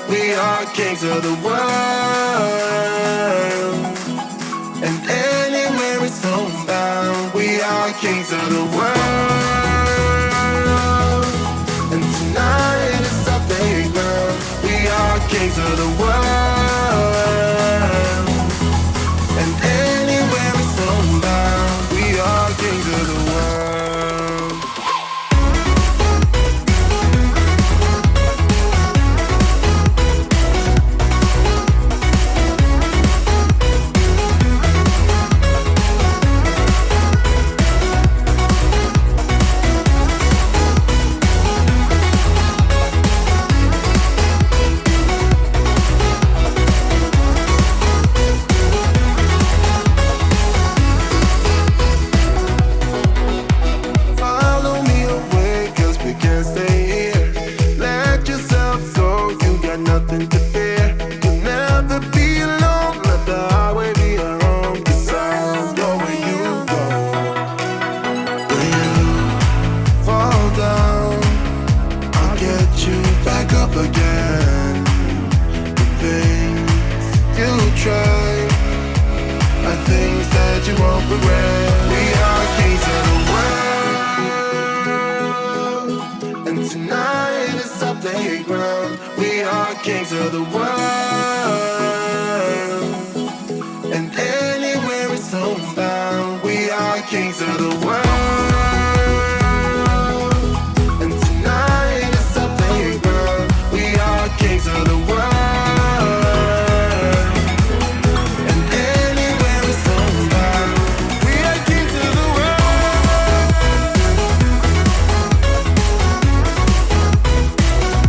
We are kings of the world, and anywhere it's homebound. We are kings of the world, and tonight is our playground. We are kings of the world, and anywhere it's homebound. We are kings of the world. Kings of the world, and anywhere it's homebound. We are kings of the world, and tonight is our playground. We are kings of the world, and anywhere it's homebound. We are kings of the world.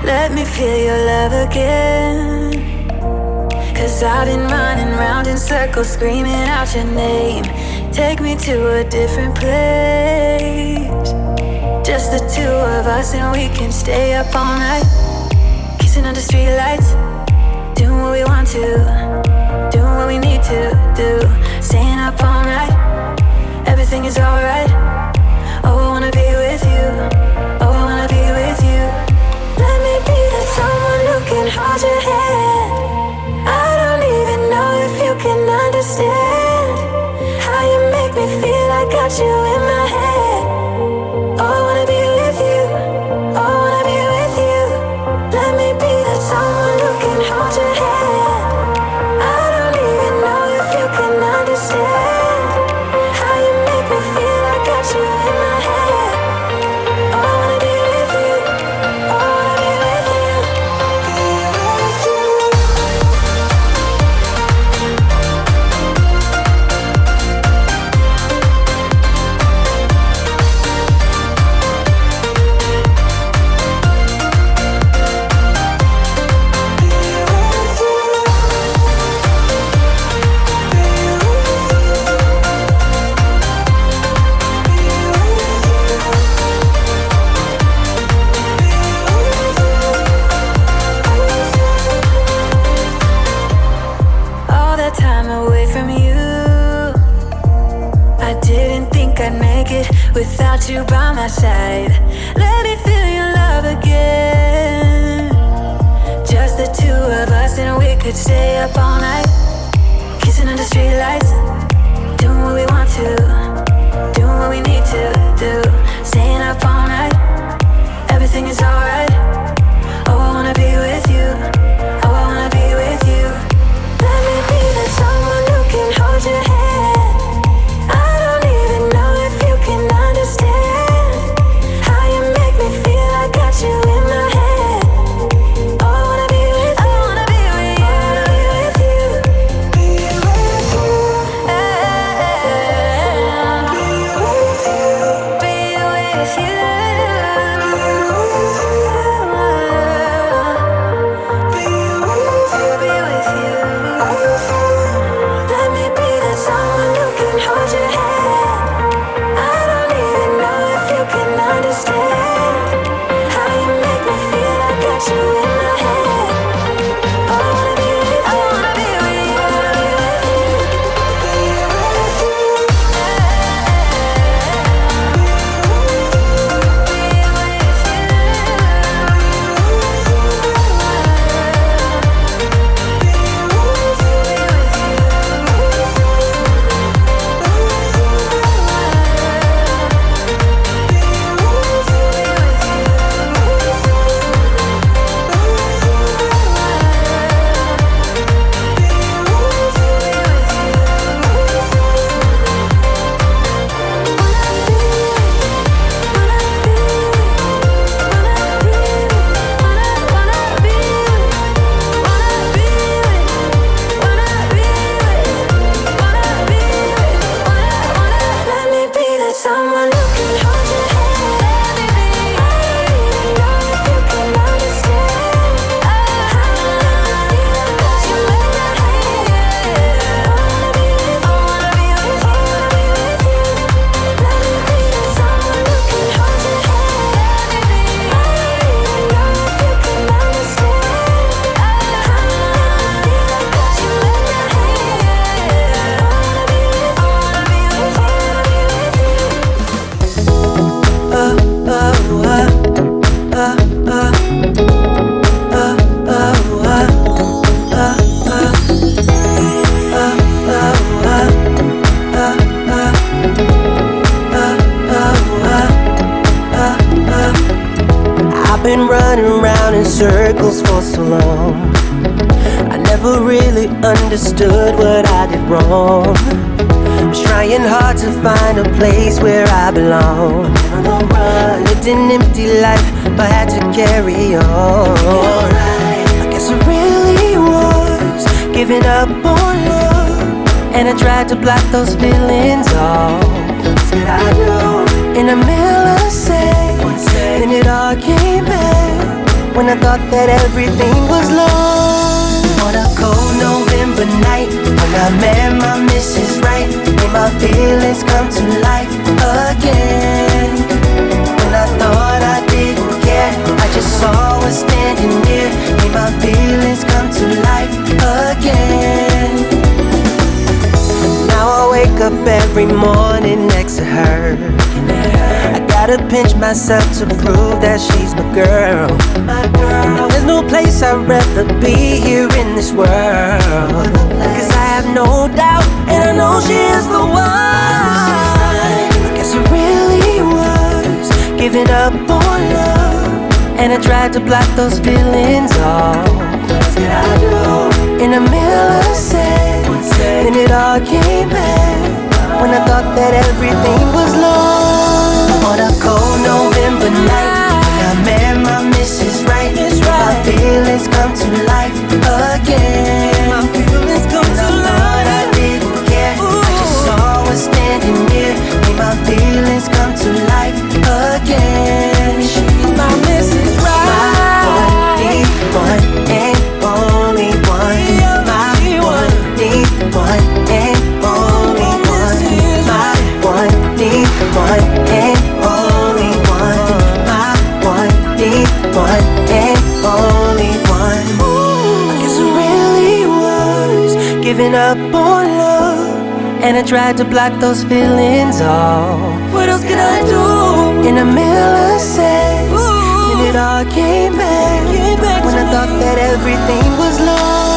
Let me feel your love again, 'cause I've been running round in circles screaming out your name. Take me to a different place, just the two of us, and we can stay up all night, kissing under streetlights, doing what we want to, doing what we need to do, staying up all night, everything is alright. Oh, I wanna be with you, oh, I wanna be with you. Let me be that someone who can hold your hand. I don't even know if you can understand how you make me feel. I got you in my head. Oh, I wanna be with you, oh, I wanna be with you. Let me be that someone who can hold your hand. I don't even know if you can understand how you make me feel. I got you in my head. Oh, I wanna be with you, oh, I wanna be with you. All that time away from you, I didn't think I'd make it without you by my side. Let me feel your love again. Just the two of us and we could stay up all night, kissing under streetlights, doing what we want to, doing what we need to do. Staying up all night, everything is alright. Oh, I wanna be with you. Oh, I wanna be with you. Let me be the someone who can hold your hand. I don't even know if you can understand how you make me feel. I got you in my head. Oh, I wanna be with you. I wanna be with you. I wanna be with you. Be with you. Be with you. Let me be that someone who can hold your hand. I don't even know if you can understand how you make me feel. I got you in my head. Oh, I wanna be with you. I wanna be with you. I wanna be with you. Be with you. Let me be that someone who can hold your hand. I don't even know if you can understand how you make me feel. I got you in my head. I wanna be with you. I wanna be with you. Let me be that someone who can hold your hand. I don't even know if you can understand how you make me feel. I got you in my head. I wanna be with you. I wanna be with you. I've been running around in circles for so long. I never really understood what I did wrong. Was trying hard to find a place where I belong. I lived an empty life, but had to carry on. I guess I really was giving up on love, and I tried to block those feelings off. Said I do in the middle of then it all came back when I thought that everything was lost. On a cold November night, when I met my Mrs. Right, made my feelings come to life again. When I thought I didn't care, I just saw her standing near, made my feelings come to life again. Now I wake up every morning next to her. I gotta pinch myself to prove that she's my girl. Now there's no place I'd rather be here in this world, 'cause I have no doubt, and I know she is the one. I guess I really was giving up on love, and I tried to block those feelings off. Said I do in the middle of then it all came back when I thought that everything was lost. On a cold November night, when I met my Mrs. Right, my feelings come to life again. My feelings come to life. I didn't care, I just saw her standing near, made my feelings come to life again. She's my Mrs. Right, my one and only one. My one and only one. My one and only one. My one and only one. I guess I really was giving up on love, and I tried to block those feelings off. What else can I do? In the middle of sex, then it it all came back when I thought that everything was lost.